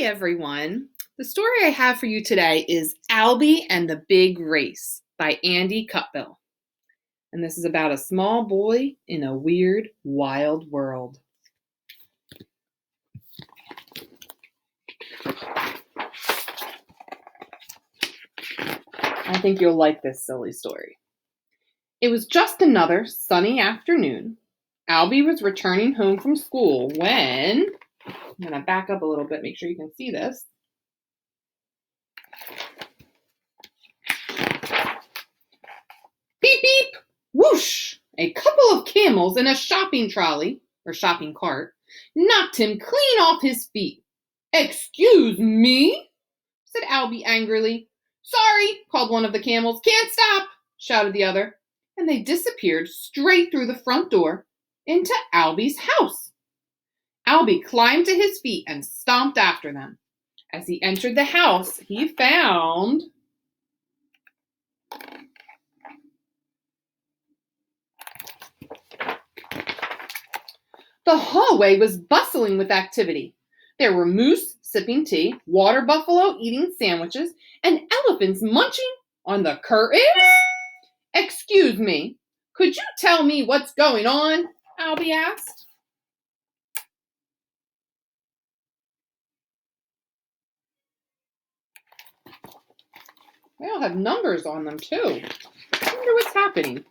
Hi, everyone. The story I have for you today is Albie and the Big Race by Andy Cutbill. And this is about a small boy in a weird, wild world. I think you'll like this silly story. It was just another sunny afternoon. Albie was returning home from school when... I'm going to back up a little bit, make sure you can see this. Beep, beep, whoosh! A couple of camels in a shopping trolley, or shopping cart, knocked him clean off his feet. Excuse me, said Albie angrily. Sorry, called one of the camels. Can't stop, shouted the other, and they disappeared straight through the front door into Albie's house. Albie climbed to his feet and stomped after them. As he entered the house, he found... The hallway was bustling with activity. There were moose sipping tea, water buffalo eating sandwiches, and elephants munching on the curtains. Excuse me, could you tell me what's going on? Albie asked. They all have numbers on them too. I wonder what's happening.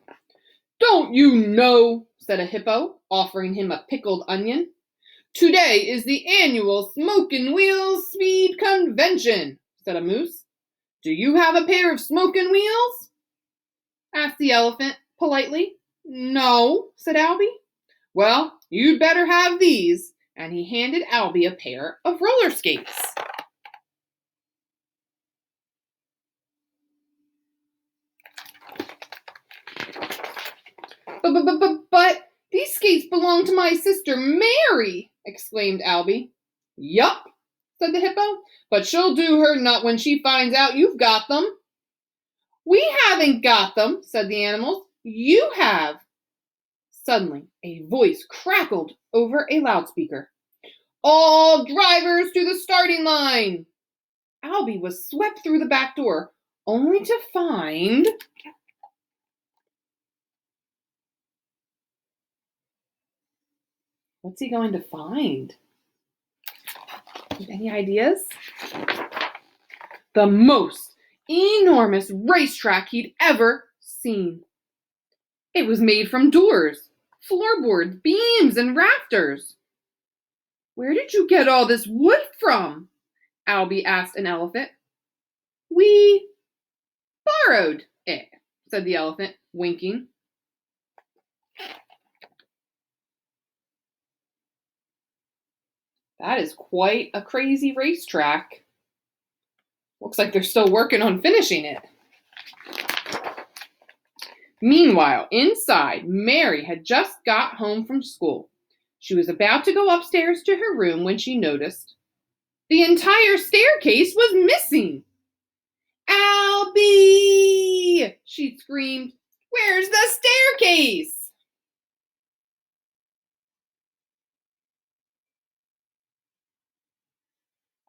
Don't you know, said a hippo, offering him a pickled onion. Today is the annual Smokin' Wheels Speed Convention, said a moose. Do you have a pair of smoking wheels? Asked the elephant politely. No, said Albie. Well, you'd better have these, and he handed Albie a pair of roller skates. But these skates belong to my sister Mary, exclaimed Albie. Yup, said the hippo, but she'll do her nut when she finds out you've got them. We haven't got them, said the animals. You have. Suddenly, a voice crackled over a loudspeaker. All drivers to the starting line! Albie was swept through the back door, only to find... What's he going to find? Any ideas? The most enormous racetrack he'd ever seen. It was made from doors, floorboards, beams, and rafters. Where did you get all this wood from? Albie asked an elephant. We borrowed it, said the elephant, winking. That is quite a crazy racetrack. Looks like they're still working on finishing it. Meanwhile, inside, Mary had just got home from school. She was about to go upstairs to her room when she noticed the entire staircase was missing. Albie! She screamed. Where's the staircase?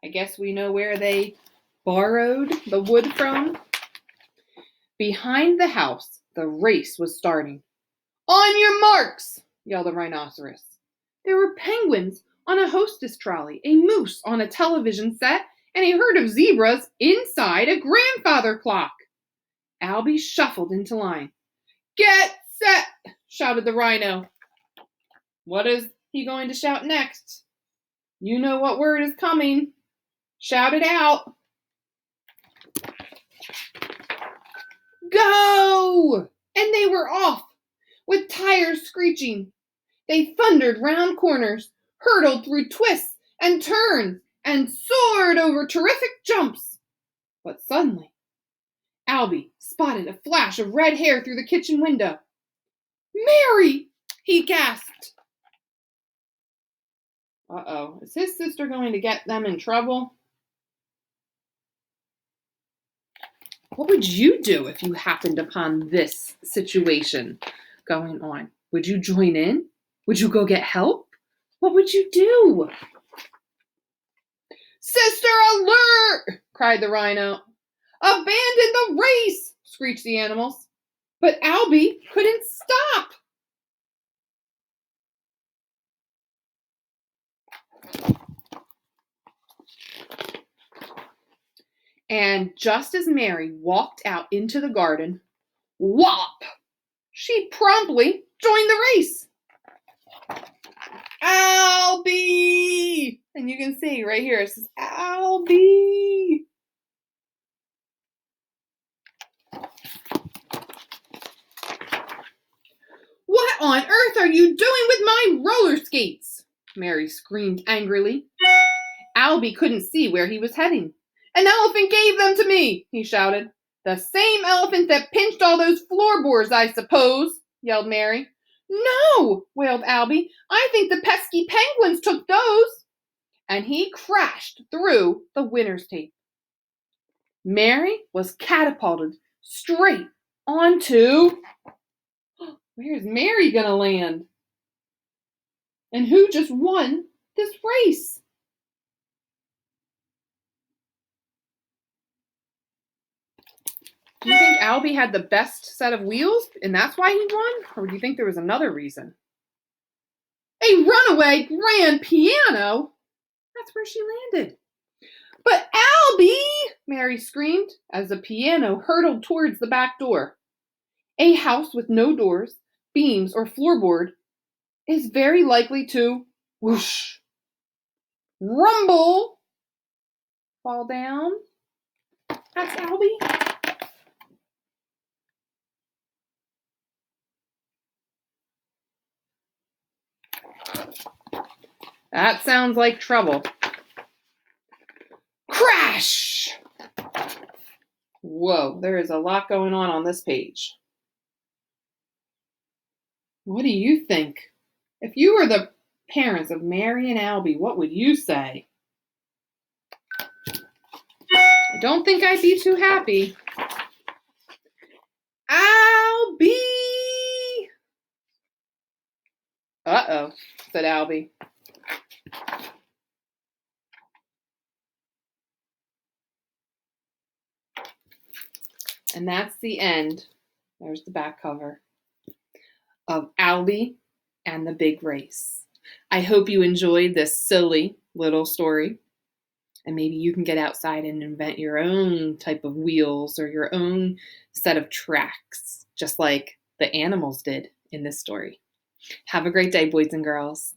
I guess we know where they borrowed the wood from. Behind the house, the race was starting. On your marks, yelled a rhinoceros. There were penguins on a hostess trolley, a moose on a television set, and a herd of zebras inside a grandfather clock. Albie shuffled into line. Get set, shouted the rhino. What is he going to shout next? You know what word is coming. Shout it out. Go! And they were off, with tires screeching. They thundered round corners, hurtled through twists and turns, and soared over terrific jumps. But suddenly, Albie spotted a flash of red hair through the kitchen window. Mary! He gasped. Uh-oh, is his sister going to get them in trouble? What would you do if you happened upon this situation going on? Would you join in? Would you go get help? What would you do? Sister alert! Cried the rhino. Abandon the race! Screeched the animals. But Albie couldn't stop. And just as Mary walked out into the garden, whop! She promptly joined the race. Albie! And you can see right here, it says Albie. What on earth are you doing with my roller skates? Mary screamed angrily. Albie couldn't see where he was heading. An elephant gave them to me, he shouted. The same elephant that pinched all those floorboards, I suppose, yelled Mary. No, wailed Albie. I think the pesky penguins took those. And he crashed through the winner's tape. Mary was catapulted straight onto... Where's Mary gonna land? And who just won this race? Do you think Albie had the best set of wheels and that's why he won? Or do you think there was another reason? A runaway grand piano? That's where she landed. But Albie, Mary screamed as the piano hurtled towards the back door. A house with no doors, beams, or floorboard is very likely to whoosh, rumble, fall down. That's Albie. That sounds like trouble. Crash! Whoa, there is a lot going on this page. What do you think? If you were the parents of Mary and Albie, what would you say? I don't think I'd be too happy. Albie! Uh-oh, said Albie. And that's the end. There's the back cover of Albie and the Big Race. I hope you enjoyed this silly little story. And maybe you can get outside and invent your own type of wheels or your own set of tracks, just like the animals did in this story. Have a great day, boys and girls.